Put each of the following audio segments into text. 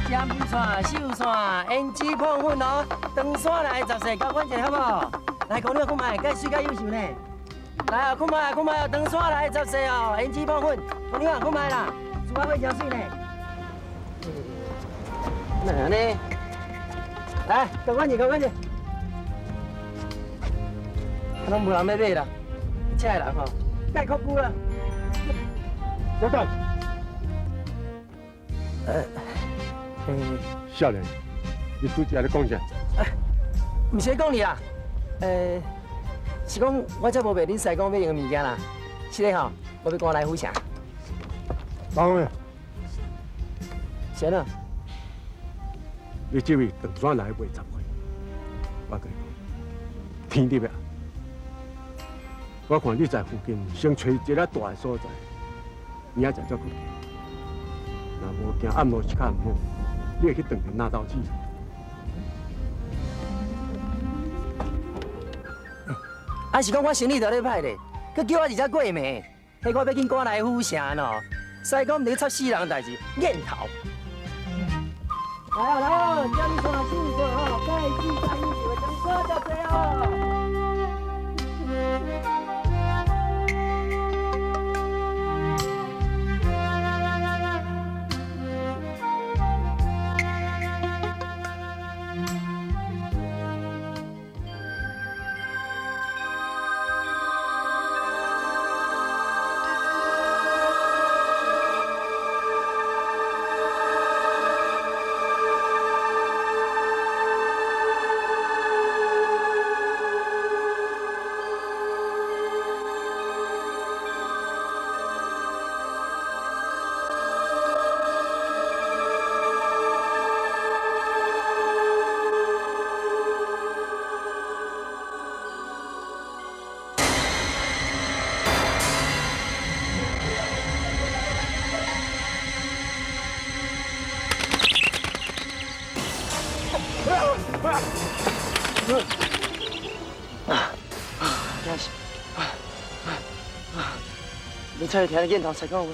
尖线、秀线、胭脂碰粉哦，长线来10岁交阮一好不好？来，姑娘看卖，介水介优秀呢。来哦，看卖看卖哦，长线来10岁哦，胭脂碰粉，姑娘看卖啦，珠仔尾真水呢。哪呢？来，交阮一，交阮一。拢无人要买啦，车的人吼，介酷久啦。小等。少年，你拄则咧讲啥？唔是讲你啦，是讲我才无卖恁西港要用的物件啦。是嘞吼，我要赶来府城。当然，先啊，你这位长线来卖10岁，我跟你讲，天入啊！我看你在附近先找一个大的所在，明仔才过去。若无惊暗路时较唔好，你会去当着拿刀子。啊是讲我生意在咧歹咧，佮叫我二只过暝，迄我要紧赶来府城喏。西港唔得插死人代志，念头。来哦来哦，江川秀水哦，盖世三英就将说到最哦。真是，你才会听得见头才讲话，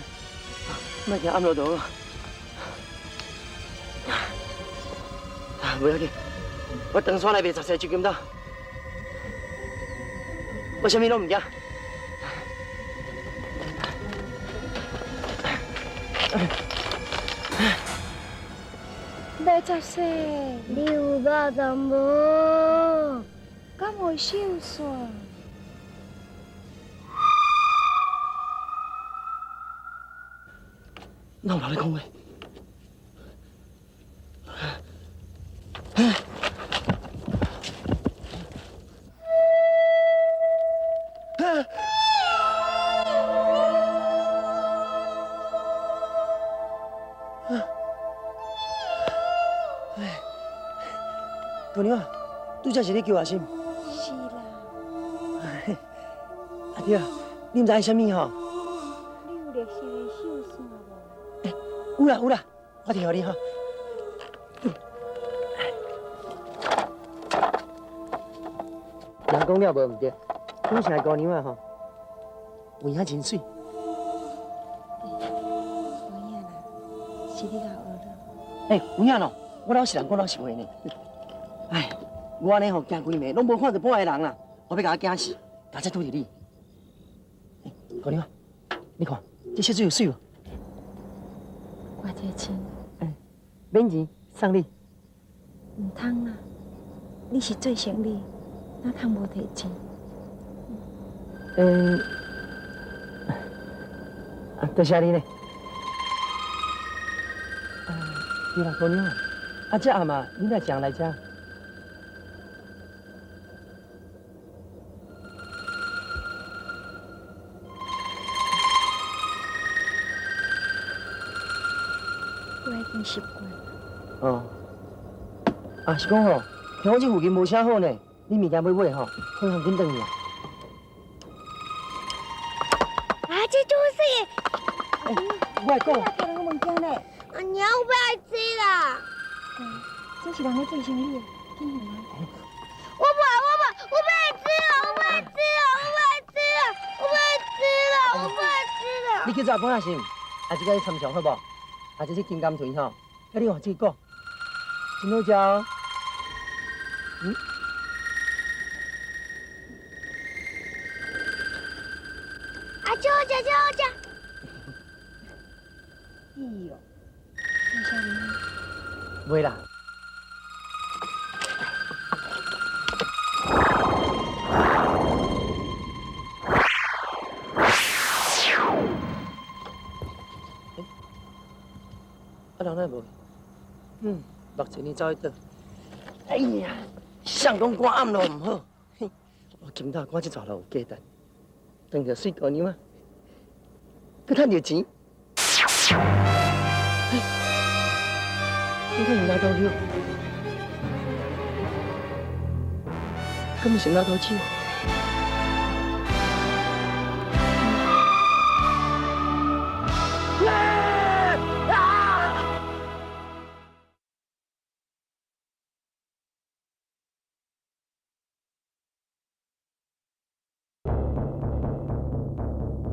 莫惊暗落倒啊！不要紧，我长线来卖10岁就金刀，我啥物拢唔惊。卖10岁，你有肉淡无？敢会秀线？那我来讲话。姑娘，拄则是你叫阿心。是啦。阿弟啊，你唔知啥物吼？你有历史的秀线无？有啦有啦，我摕互你哈。人讲了无唔对，府城姑娘啊吼，有影真水。有影啦，是你甲学哎，有影咯，我老实人讲老实话呢。哎，我安尼吼行规暝，拢无看到半个人啦，我要甲我惊死，刚才拄着你。姑娘，你看这些水有水无？我这钱免钱，送你。唔通啦，你是做生意，哪通无摕钱？多谢你呢。对啦，姑娘，这暗嘛，你来常来这？我已经习惯了。哦。是讲吼，听我这附近无啥好呢，你物件要买吼，可能紧转去啊。这就是我来讲。这两个物件呢？娘，我不爱吃啦。这是人咧做生意的，听懂吗？我不爱吃了，我不爱吃了，我不爱吃了，我不爱吃了，我不爱吃了。你去找公阿信，这个参详好不？这是金柑腿吼，你看这个果，新豆浆。啊，舅家，舅家。哎呦，你小林，袂啦。人来无？6年走去倒？哎呀，相公肝暗咯唔好，我今早赶这撮路有价值，当着水姑娘啊，佮趁着钱。你看你拿刀去，根本是拿刀去。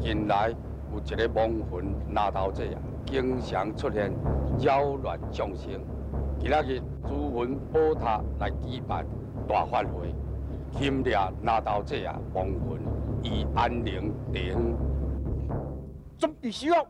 近来有一个亡魂拿刀者啊，经常出现扰乱众生。今仔日诸魂宝塔来举办大法会，钦掠拿刀者啊亡魂，以安宁地方。准备使用。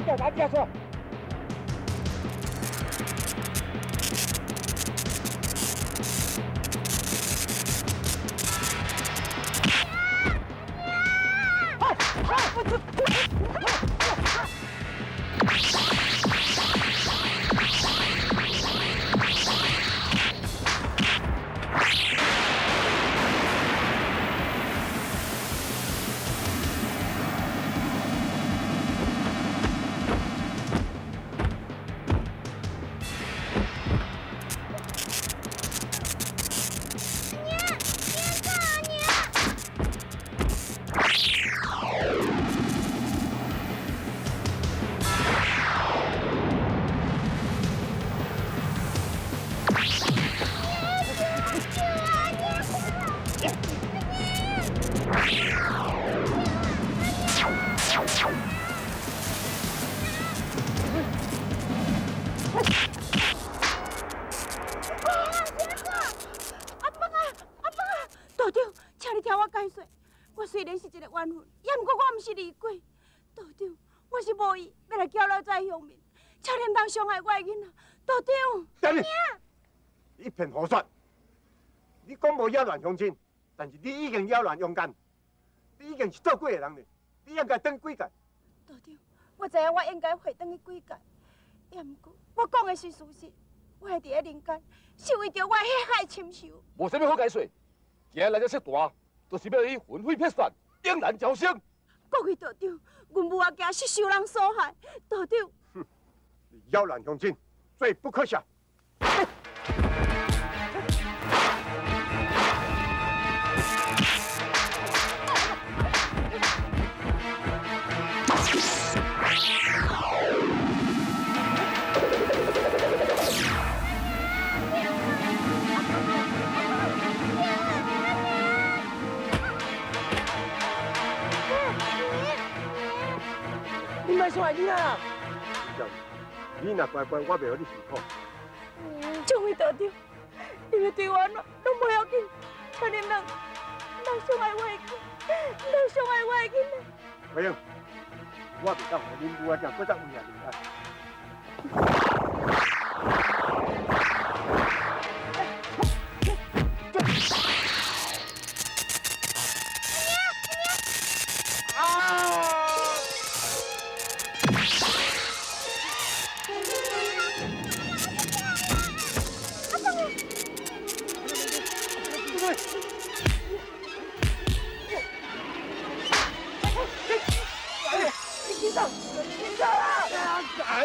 给我拿架说。虽然是一个冤魂，也毋过我毋是厉鬼。道长，我是无意要来搅扰在乡民，请恁当伤害我的囡仔。道长，等你，一片胡说！你讲无扰乱乡亲，但是你已经扰乱阳间，你已经是做鬼的人了，你应该当鬼界。道长，我知影我应该回转去鬼界，也毋过我讲的是事实。我会伫咧人间，是为着我迄海深仇。无啥物好解说，今日来这说大，就是要以魂飞魄散，引人招生。各位道长，阮母阿囝是受人所害，道长。你扰乱乡亲，罪不可赦。你莫伤害囡仔啊！你若乖乖，我袂互你受苦。这位道长，你要对我安怎拢不要紧，请恁两当伤害我的囡，唔当伤害我的囡仔。不用，我袂当互恁母仔囝搁再有命令啊！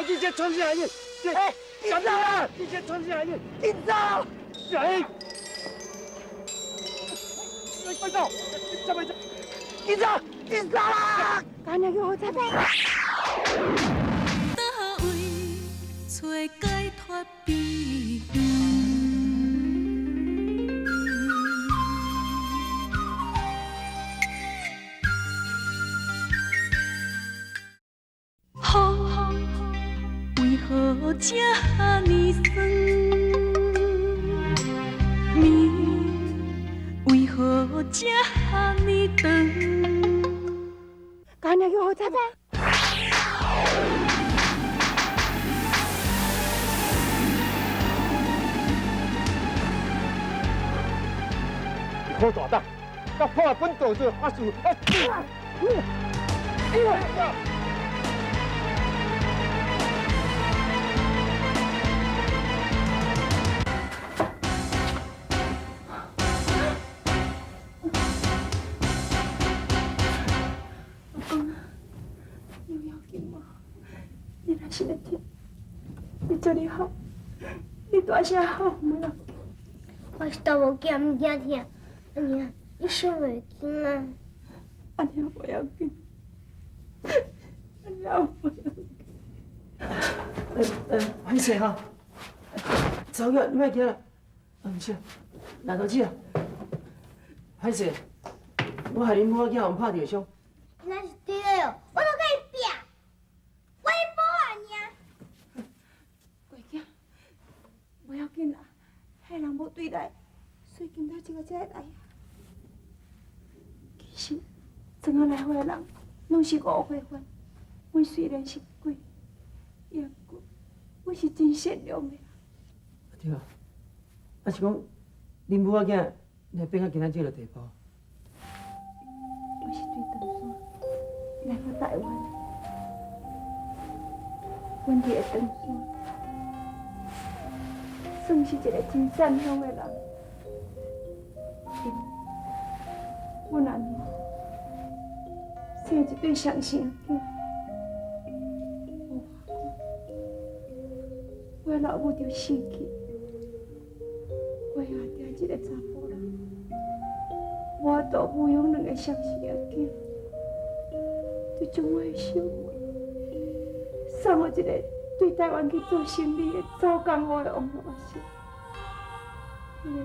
你先冲进来你，哎，干啥？你先冲进来你，紧走！哎，快走！下面紧走！紧走啦！干那个好彩歹。倒位找解脱秘密？为何这呢酸？暝为何这呢长？干那个好彩歹。好大胆，甲破本道做法事！你要紧吗？你若是咧听，你做得好，你大声好唔要紧。我是都无惊唔惊听，阿娘，你说袂紧啊？安尼不要紧，安尼不要紧。歹势哈，走个你莫惊啦，唔是，来到这啊，歹势，我害恁母仔囝互拍着伤。那是对的哦，我都跟伊拼，我去保阿娘。贵囝，不要紧啦，迄人无对来，所以今仔这个才会来。其实，怎啊来回的人，拢是误会犯。我虽然是鬼，也过我是真善良的。对啊，啊是讲恁母仔囝来变到今仔这个地步，我是对长山来到台湾，阮伫个长山，算是一个真善良的人。阮阿娘生一对双生囝，我老母就死去，我下定一个查甫人，我都抚养两个双生囝，就将我的小妹送互一个对台湾去做生意的走江湖的王老师，迄个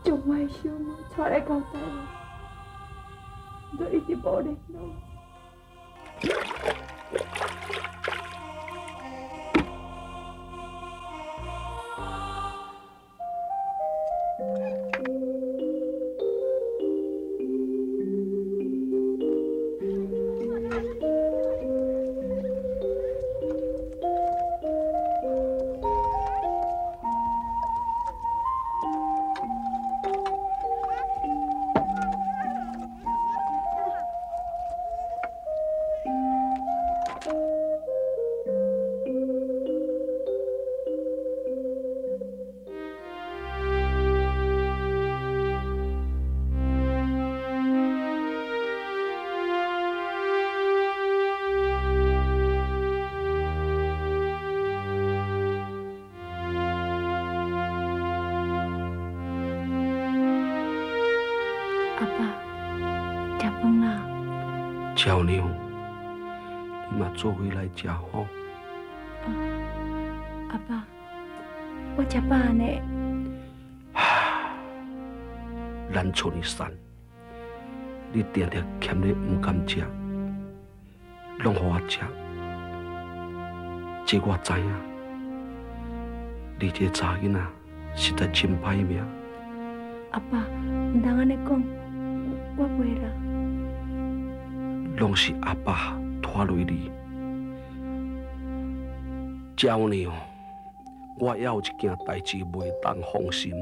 将我的小妹带来到台湾，就一直无联络。阿爸，食饭啦？娇娘，你嘛做回来食好。阿爸，我食饱呢。咱厝里散，你定定欠你唔敢食，拢互我食。这我知影，你这查囡仔实在真歹命，阿爸，唔通安尼讲，我袂啦。拢是阿爸拖累你。鸟娘，我还有一件代志袂当放心。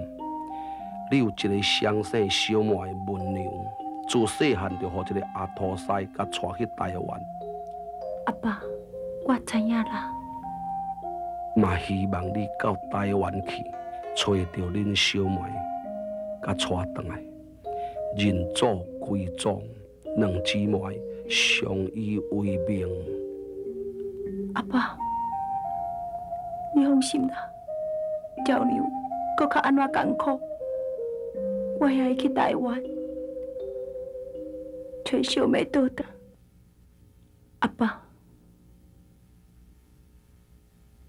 你有一个双生小妹的文娘，自细汉就互一个阿土师甲带去台湾。阿爸，我知影啦。嘛希望你到台湾去，找到恁小妹，甲带回来，认祖归宗，两姊妹相依为命。阿爸，你放心啦，鸟娘搁较安怎艰苦，我也会去台湾找小妹倒转。阿爸，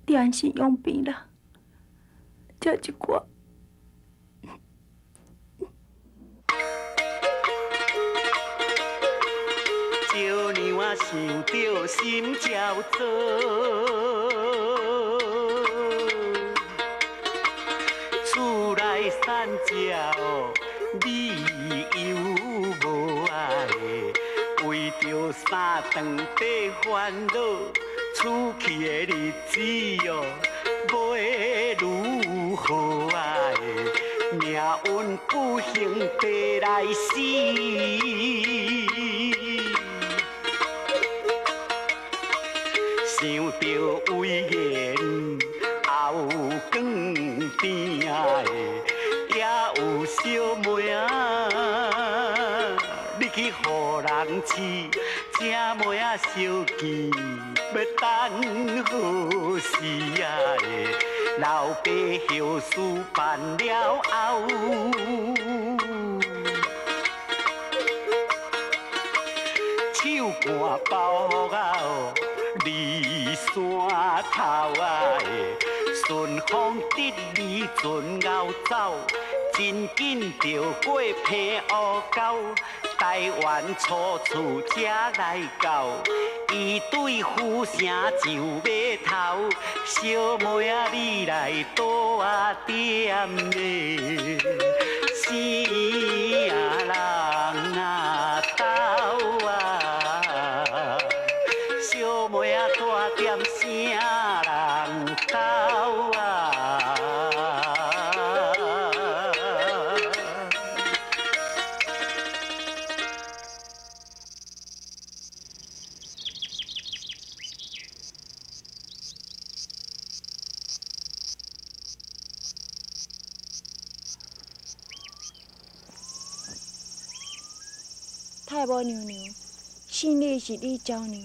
你安心养病啦，这一寡。少年我想着心焦躁，厝内散鸟你又无爱，为着三顿白烦恼，厝去的日子哦，袂如何爱，命运不幸白来死。想着威严后光边的，也有小妹仔，你去予人饲，这妹仔小见要等何时啊？老爸后事办了后。手汗包啊，离山头啊，顺风得意顺后走，真紧就过平湖沟，台湾初厝才来到，伊对呼声就要头，小妹仔你来倒啊点嘞，死啊人啊斗啊，小妹仔大点声人斗啊。太无娘娘，姓李是李娇娘，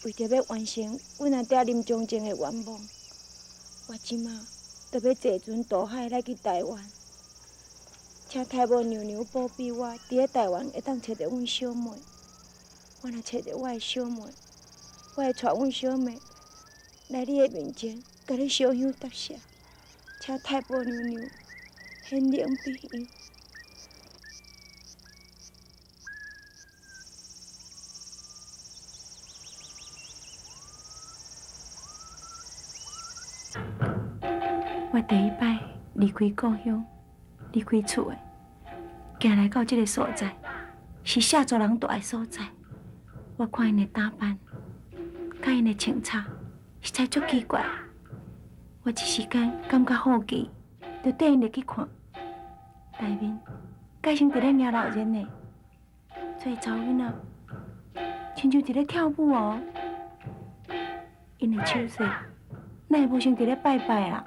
为着要完成阮阿爹临终前的愿望，我即马就要坐船渡海来去台湾，请太无娘娘保庇我，伫咧台湾会当找到阮小妹。我若找到我的小妹，我会带阮小妹来你的面前，甲你烧香答谢，请太保娘娘显灵庇佑。我第一摆离开故乡，离开厝的，行来到这个所在，是下族人住的所在。我看因的打扮，甲因的穿插，实在足奇怪。我一时间感觉好奇，就缀因入去看。内面改成伫咧热闹人呢，做查某囡仔，亲像伫咧跳舞哦。因的手势，哪会无像伫咧拜拜啊？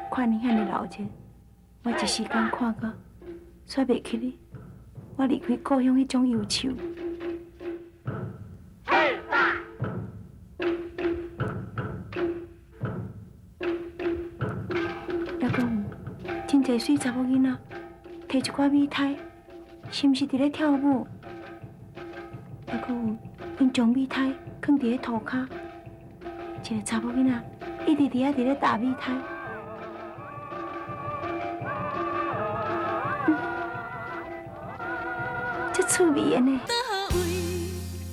看你遐尼闹热，我一时间看到煞袂起哩。我离开故乡迄种忧愁。还阁有真侪水查某囡仔摕一寡米苔，是毋是伫咧跳舞？还阁有因将米苔放伫咧涂骹，一个查某囡仔一直伫咧打米苔。这趣味的呢。倒位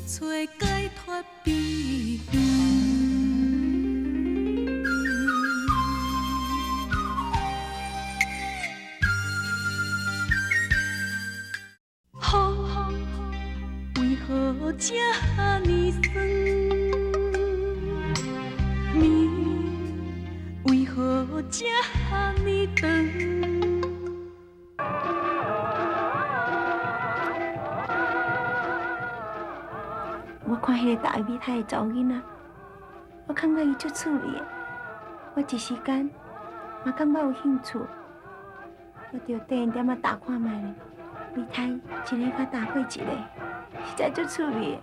找解脱秘密，这呢酸？命为何这呢长？我看迄个大美太的查某囡仔，我感觉伊足趣味的。我一时间嘛感觉有兴趣，我着点点仔打看卖咧。美太一个较大过一个，实在足趣味的。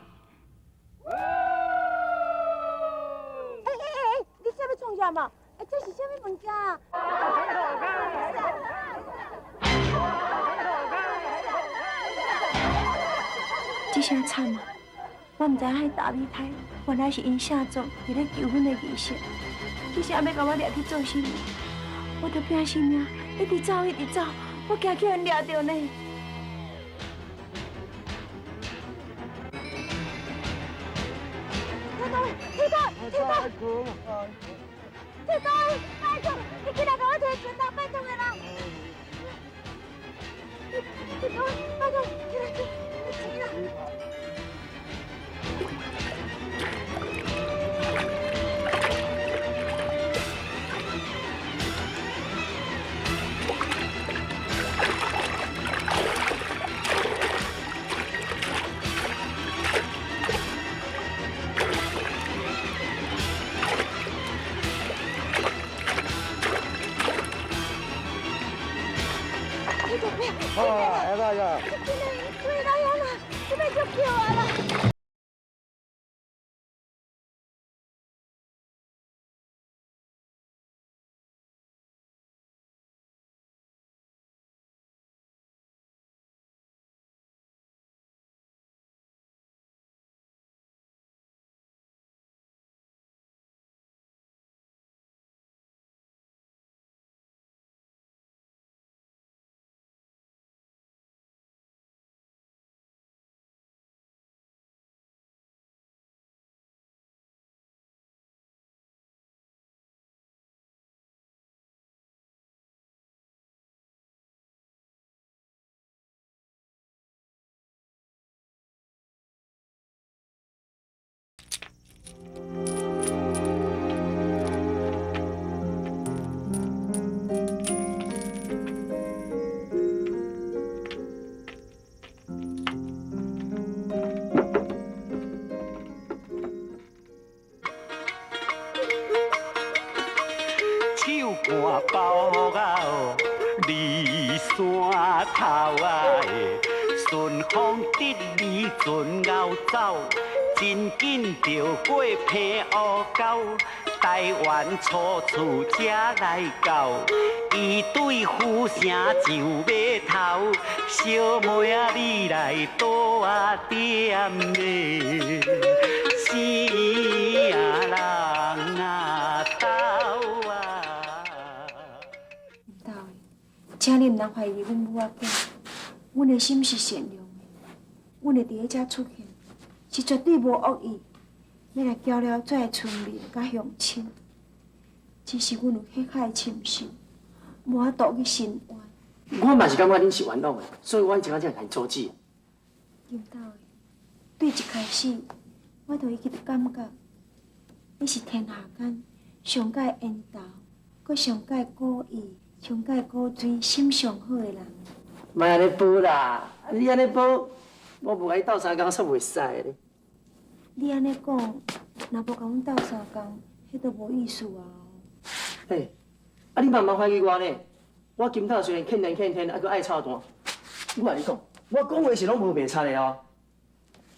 你啥要创啥嘛？这是啥物物件啊？这声惨啊！我唔知影迄大美太原来是因下族伫咧求婚的仪式，这是要甲我掠去做甚物？我着拼性命，一直走，一直走，我惊叫人掠着呢。铁刀，拜托，你起来给我摕船头，拜托的啦！铁刀，拜托，起来，起来！哎呀呀！对啦呀啦，这边就叫我啦。我包啊，离山头啊，顺风得意船后走，真紧就过平湖沟。台湾初次才来到，伊对呼声就要头，小妹啊你来多点嘞，死啊人啊斗啊！唔到的，请你唔通怀疑阮母仔囝，阮的心是善良的，阮会伫咧遮出现，是绝对无恶意。要来交了遮的村民甲乡亲，只是阮有迄块深心，无法度去心安。我嘛是感觉恁是冤枉的，所以我以前才甲你阻止。金斗的，对一开始，我就已经感觉你是天下间上介缘投，搁上介古意、上介古锥、心上好的人。莫安尼报啦，你安尼报，我无甲你斗相共煞袂使咧。你安尼讲，若无甲阮斗相共，迄都无意思啊！嘿，啊你慢慢怀疑我呢？我金头虽然欠天，还佫爱操蛋。我甲你讲，我讲话是拢无白差的哦。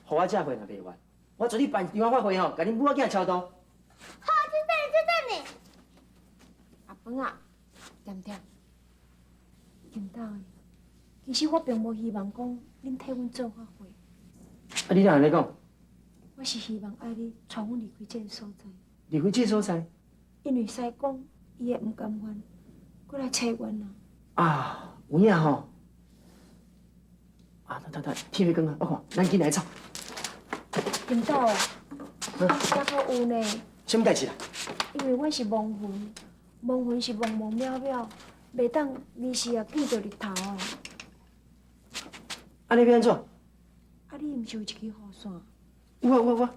互我这回若袂完，我做你办电话发会吼，甲恁母仔囝操刀。好，就等你。阿芳啊，甜甜，金斗的，其实我并无希望讲恁替阮做发会。啊，你哪安尼讲？我是希望爱你带阮离开这个所在，离开这所在？因为西公伊会唔甘愿，过来找阮啊。啊，有影吼。啊，等，天要光啊，我看，咱紧来走。金斗的，还阁有呢。什么代志啦？因为我是亡魂，亡魂是茫茫渺渺，袂当离时也见到日头哦。安尼要安怎？啊，你毋是有一支雨伞？我，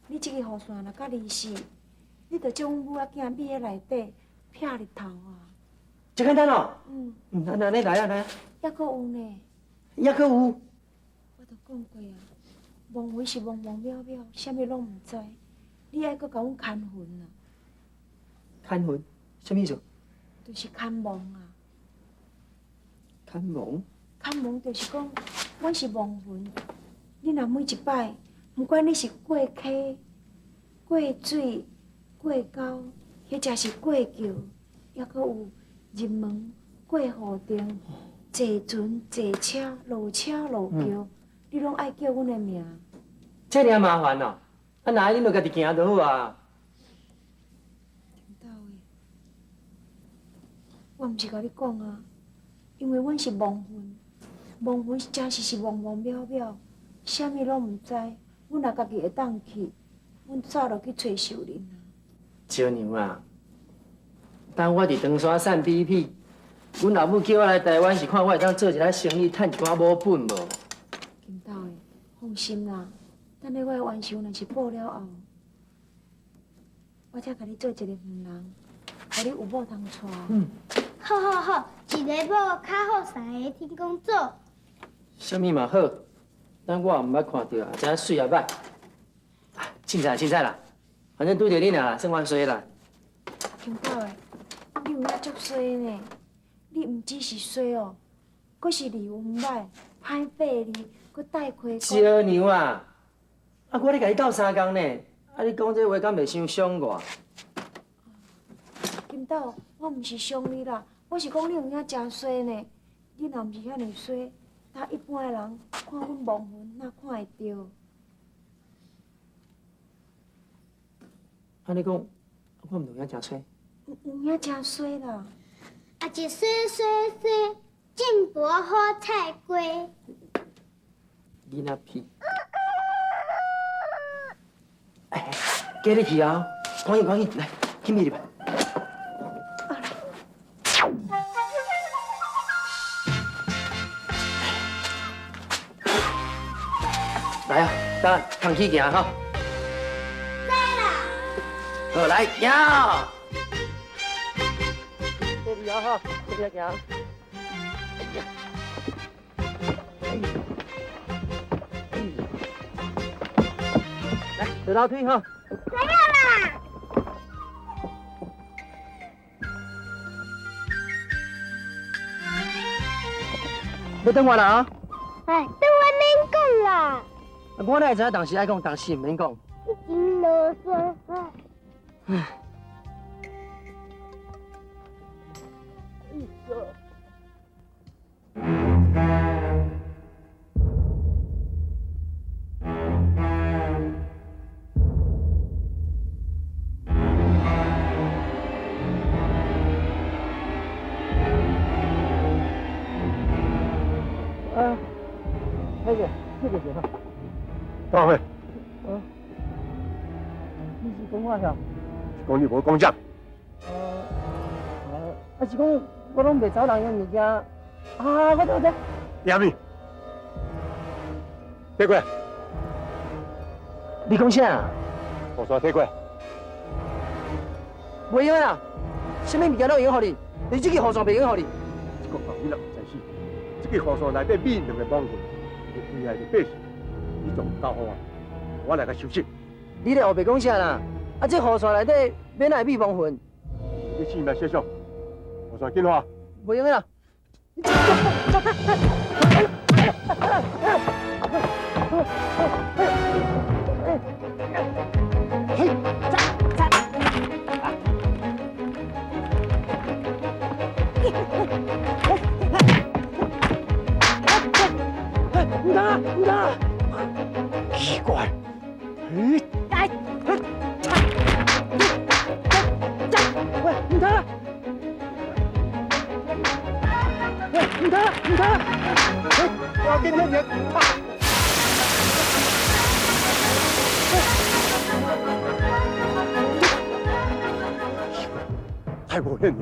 你这个雨伞若甲离死，你着将阮母仔囝秘喺内底劈日头啊！这简单哦。嗯，那你来啊来啊，还阁有呢，还阁有，我着讲过啊，亡魂是亡亡渺渺，啥物拢毋知，你爱阁甲阮看魂啊！看魂，什么意思？就是看亡啊！看亡？看亡就是讲，阮是亡魂，你若每一摆，毋管你是过溪、过水、过沟，或者是过桥，还阁有入门、过河亭、坐船、坐车、落车落桥，你拢爱叫阮的名。这尔麻烦哦，啊那你就家己行就好啊。听到的，我毋是甲你讲啊，因为阮是亡魂，亡魂真是亡亡渺渺，啥物拢毋知。阮若家己会当去，阮早就去找寿人啊。小娘啊，当我伫长山散屁屁，阮老母叫我来台湾是看我会当做一下生意，趁一寡母本无。金斗的，放心啦，等你我的完成若是报了后，我才甲你做一个妇人，互你有某通娶。好好好，一个某较好三个天公做。啥物嘛好，等我也毋捌看到，啊，知影水也歹。凊彩啦，反正拄着你啦，算万岁啦。金斗的，你有影足衰呢，你毋只是衰哦，阁是离文歹，歹爬哩，阁带亏小娘啊，啊我咧甲你斗3工呢，啊你讲这话敢袂伤伤我？金斗，我毋是伤你啦，我是讲你有影真衰呢。你若毋是遐尼衰，他一般的人看阮亡魂哪看会到？啊你讲，我毋有影真衰？有影真衰啦！啊，一衰衰衰，进博好菜龟。囡仔屁！哎，给你去啊！赶紧，来，去米里吧。来啊，等空起行哈。对啦。好，来行。这里啊哈，这边行。来，走倒退哈。不要啦。要等我啦啊！哎，等我免讲啦。我哪会知影当时爱讲，当时唔免讲。你真啰嗦。唉。这个是哈。干咩？你是讲我晓？讲你无讲讲。是讲我拢袂找人用物件。啊，我知。叶咪，退过来。你讲啥？我说退过来。袂用啦，什么物件都用互你，你这个雨伞袂用互你。这个老囡仔唔知死，这个雨伞内底米2个亡魂，你危害着百姓，你仲唔交好啊？我来甲收拾。你咧后白讲啥啦？啊，这雨伞内底免来米亡魂。你死咪写上，雨伞紧花。袂用啦。唔得，奇怪，喂，唔得，喂，唔得，我今天也怕。太无险了！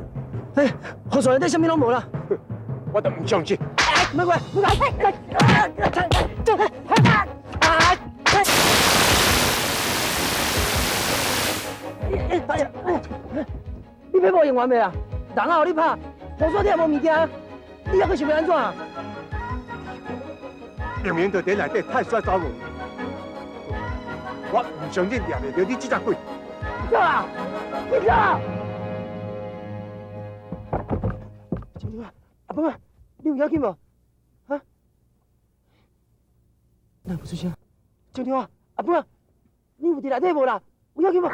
哎，雨伞内底什么拢无啦。我都唔相信。唔该，你要无用完未啊？人啊，互你拍，护锁店无物件，你还阁想要安怎啊？明明就伫内底太帅走无，我唔相信抓袂到你这只鬼。走啊！你走啊！小妞啊，阿鹏啊，你有要紧无？啊？哪不出声？小妞啊，阿鹏啊，你有伫内底无啦？有要紧无？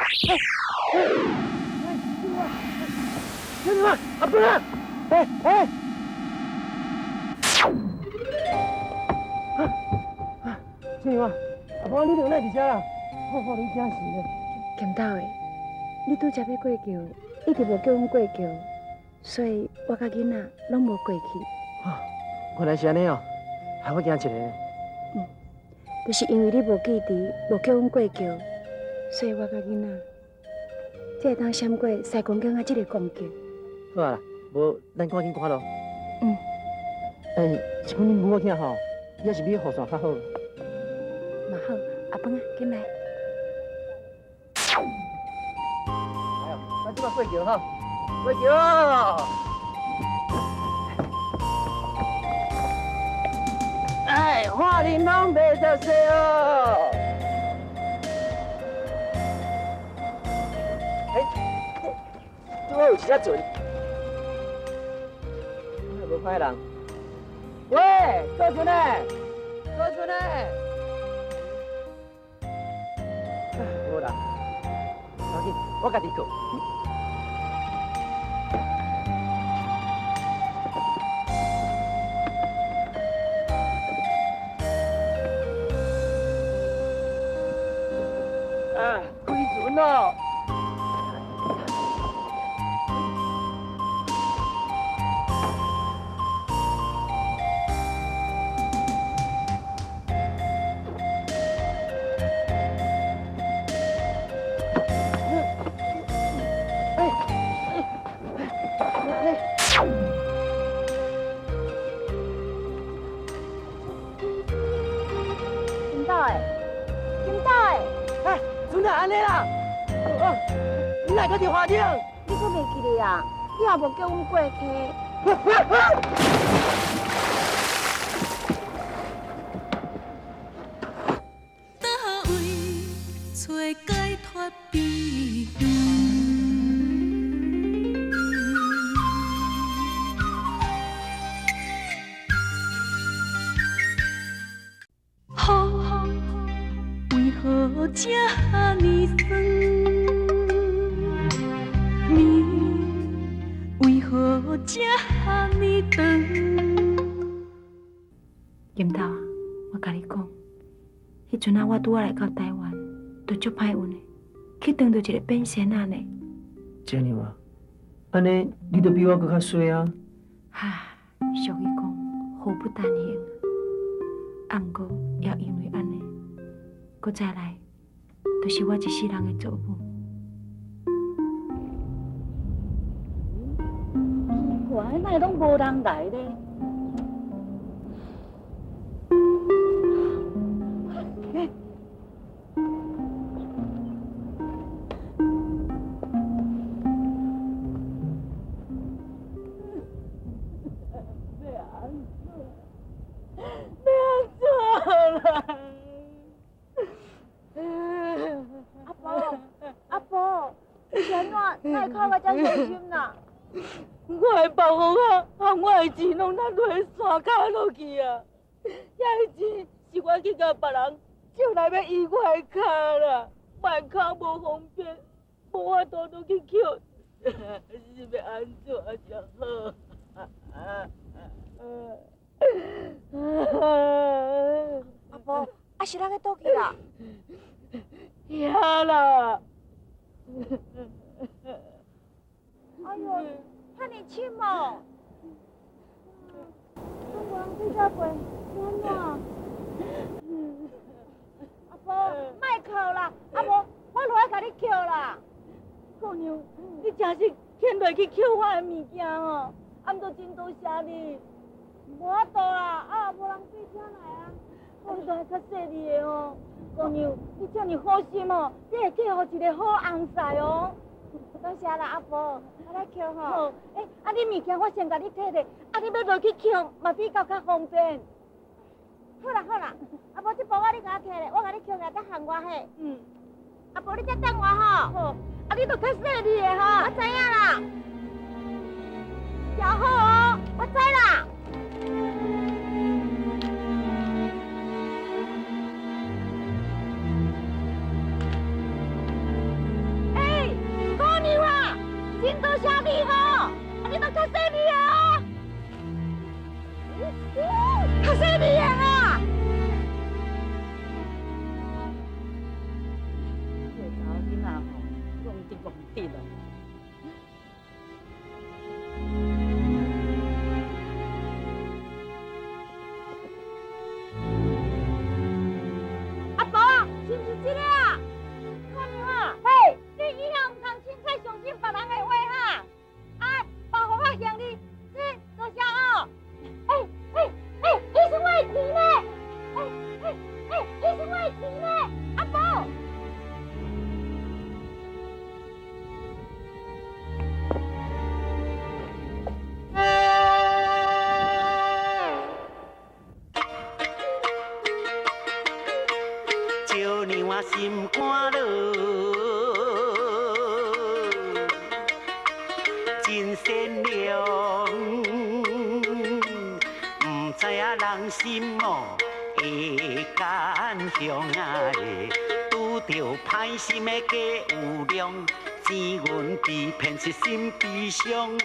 小妞啊，阿鹏啊，小妞啊，阿鹏，你就哪伫遮啦？我怕你惊死咧。咸豆的，你拄则要过桥，一直无叫阮过桥，所以我甲囡仔拢无过去。啊，原来是安尼哦，害我惊一个。就是因为你无记住，无叫阮过桥，所以我甲囡仔才会当闪过西公港啊这个公桥。好啊，无咱赶紧赶咯。是讲恁母仔囝吼，也是比雨伞较好。嘛好，阿鹏啊，进来。哎呦，咱即摆过桥吼，过桥。哎，花莲拢袂得势哦。拄好有一只船，无歹人。喂，做船的，做船的。无啦，赶紧，我家己过。啊，开船咯！安尼啦，你哪个伫花顶？你阁袂记哩啊？你也无叫阮过溪。倒位找解脱秘密？雨为何这呢酸？为何这呢长？咸豆啊，我甲你讲，迄阵啊，我拄仔来到台湾，就足歹运的，去撞到一个变仙仔呢。真样啊？安尼你都比我搁较衰啊！俗语讲，祸不单行。啊，毋过也因为安尼，搁再来，就是我一世人的做母。奇怪，哪会拢无人来咧？哪会哭到遮伤心啦？我的包袱啊，和我的钱拢落落山骹落去啊！遐钱是我去甲别人借来要医我的脚啦，万脚无方便，无法度落去捡，是要安怎才好？阿婆，啊是哪个倒去啦？遐啦！哎呦，遐尼深哦！中国人对这过，暖暖。阿婆，莫哭啦！阿婆，我落来甲你捡啦。姑娘，你真是肯落去捡我的物件哦，啊，毋过真多谢你。无法度啦，啊，无人对车来啊，我都还较细腻的哦。姑娘，你这么好心哦，你会嫁予一个好翁婿哦。多谢啦，阿婆，我来捡吼。啊，你物件我先甲你摕咧，啊，你要落去捡嘛比较方便。好啦，阿婆，这包我你甲我摕咧，我甲你捡来，再喊我嘿。阿婆，你再等我吼。好。啊，你都较细腻的吼，我知影啦。调好哦，我知啦。姑娘啊，真多谢你吼，你都较细腻的哦，较细腻的啊。这查囡仔吼，讲得咯。阿婆，是不是这个啊？姑娘啊，嘿，你以后唔通凊彩相信别人的话哈。啊，包互我向你，多谢哦。伊是我的钱呢，伊是我的钱呢，阿婆。少年我心肝落，真善良，唔知影人心哦会干向啊的，拄着歹心的假有良，钱银被骗是心悲伤，予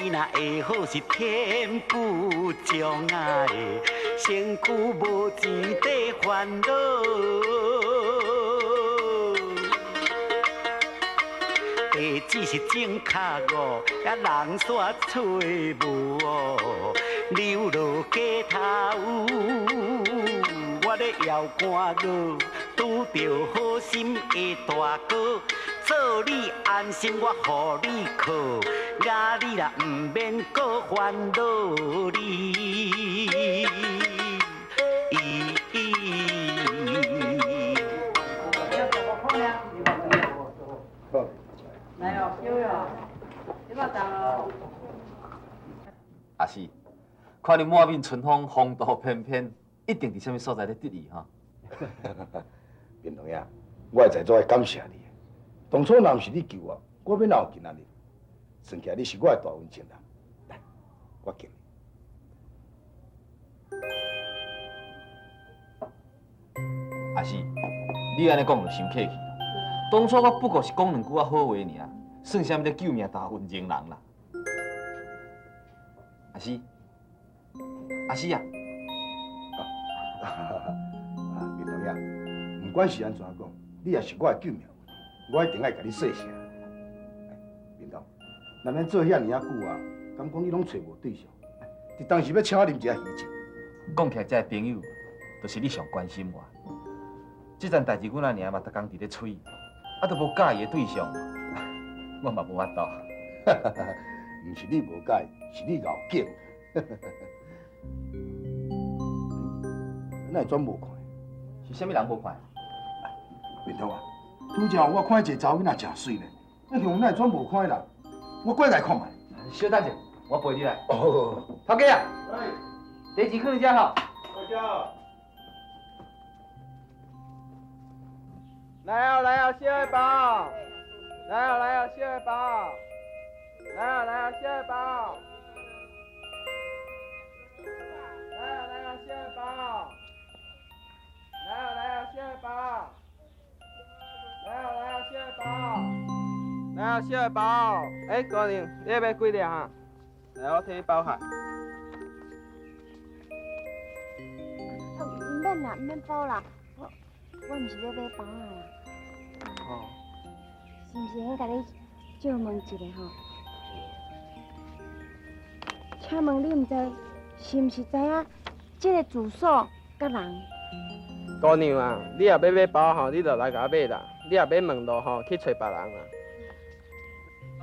伊若会好是天不将啊的，身躯无钱得烦恼。地只是种脚五，也人煞找无哦，流落街头，我咧摇杆歌，拄着好心的大哥，做你安心，我予你靠，呀你若唔免搁烦恼你。来哦，小哟，你把当咯。也是，看你满面春风，风度翩翩，一定伫什么所在咧得意哈。面同呀，我在座爱感谢你。当初若毋是你救我，我要哪有今仔日？算起来你是我的大恩情人。来，我敬你。也是，你安尼讲就伤客气。当初我不过是讲两句好话尔，算啥物咧救命大恩情人啦？阿西，阿西呀！面同呀，不管是安怎讲，你也是我的救命恩，我一定爱甲你说声。面同，咱咱做遐尔啊久啊，敢讲你拢找无对象？伫当时要请我啉一下喜酒。讲起来，这个朋友，就是你上关心我。这件代志，阮阿娘嘛，逐工伫咧催。啊，都无介意的对象，我嘛无法度。唔是你无介意，是你敖劲。哪会转无看？是啥物人无看？面头啊，拄则我看一个查某囡仔真水呢，那向哪会转无看啦？我过来看卖。小等者，我陪你来。哦，头家啊，地址放你遮吼。大家。来哦，小二宝！来哦，小二宝！来哦，小二宝！来哦，小二宝！来哦，小二宝！来哦，小二宝！来哦，小二宝！哎，姑娘，你要买几粒哈？来，我替你包下。免啦，免包啦，我毋是要买包啊啦。哦。是毋是应甲你借问一下吼？请问你毋知是毋是知影这个住所甲人？姑娘啊，你若要买包吼，你就来甲我买啦。你若要问路吼，去找别人啦。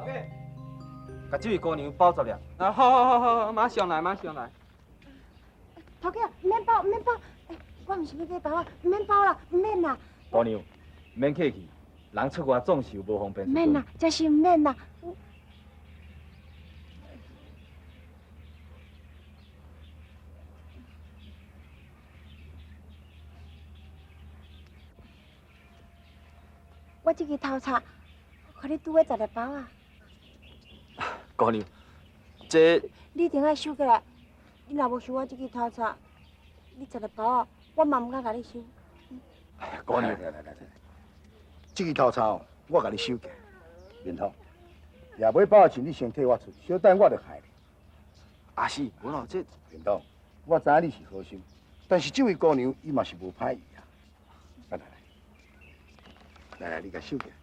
OK，甲这位姑娘包10粒。啊，好，马上来。头家，免包，我毋是要买包啊，免包啦，免啦。姑娘，免客气，人出外总是有无方便。免啦，真是唔免啦。我这个头叉，看你拄的12包啊！姑娘，这你一定要收起来。你若无收我这个头叉，你12包啊，我嘛唔敢甲你收。姑娘，这个头草我甲你收起来，面头，也尾包的钱你先替我出，小等我就害你。阿是，我老这面头，我知影你是好心，但是这位姑娘伊嘛是无歹意啊。来，你甲收起来。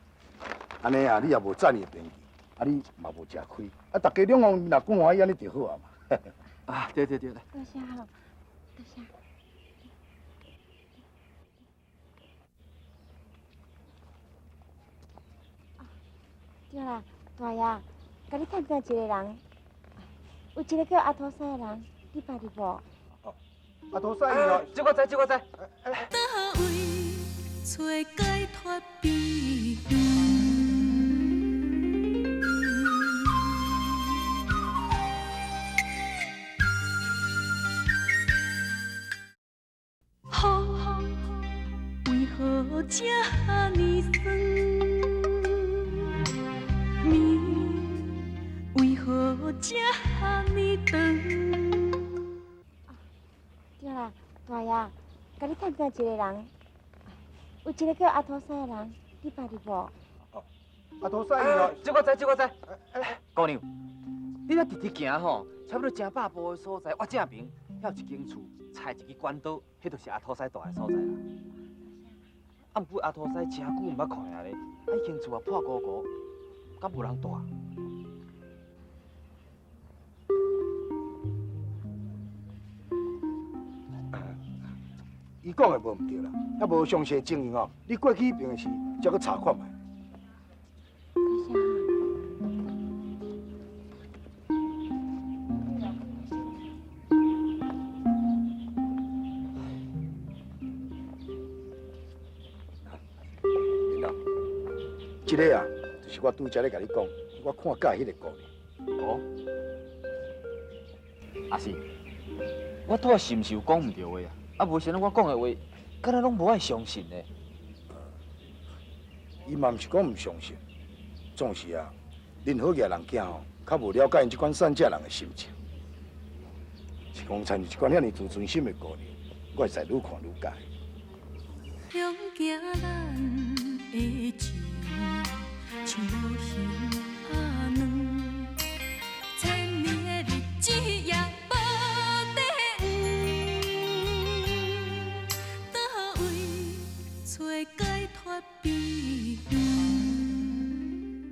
安尼啊，你也无占伊的便宜，啊你嘛无吃亏，啊大家两方若讲欢喜安尼就好啊嘛。啊，对，来。多谢哈，多谢。对啦，大爷，甲你探听一个人，有一个叫阿土西的人，你捌哩无？阿土西哦，这我知。倒位找解脱秘远？风为何这呢酸？暝为何这呢长？对啦，大爷，甲你探听一个人，有一个叫阿土西的人，你捌哩无？阿土西哦，这我知。姑娘，你若直直行吼，差不多正百步的所在，我正边遐有一间厝，菜一个管道，迄就是阿土西住的所在啦。啊，毋过阿土西真久毋捌看啊咧，啊，迄间厝啊破糊糊，敢无人住？伊讲的无毋对啦，还无详细证明哦。你过去平时才去查看卖。多谢哈。领导，这个啊，就是我拄则咧甲你讲，我看介迄个姑娘。哦，阿是，我拄仔是毋是有讲毋对话啊？啊，无想到我讲的话，敢若拢无爱相信呢。伊嘛毋是讲毋相信，总是啊，任何个人囝吼，较无了解因即款善假人的心情。是讲参与即款遐尼自尊心的姑娘，我会使愈看愈介。向行咱的情，像无形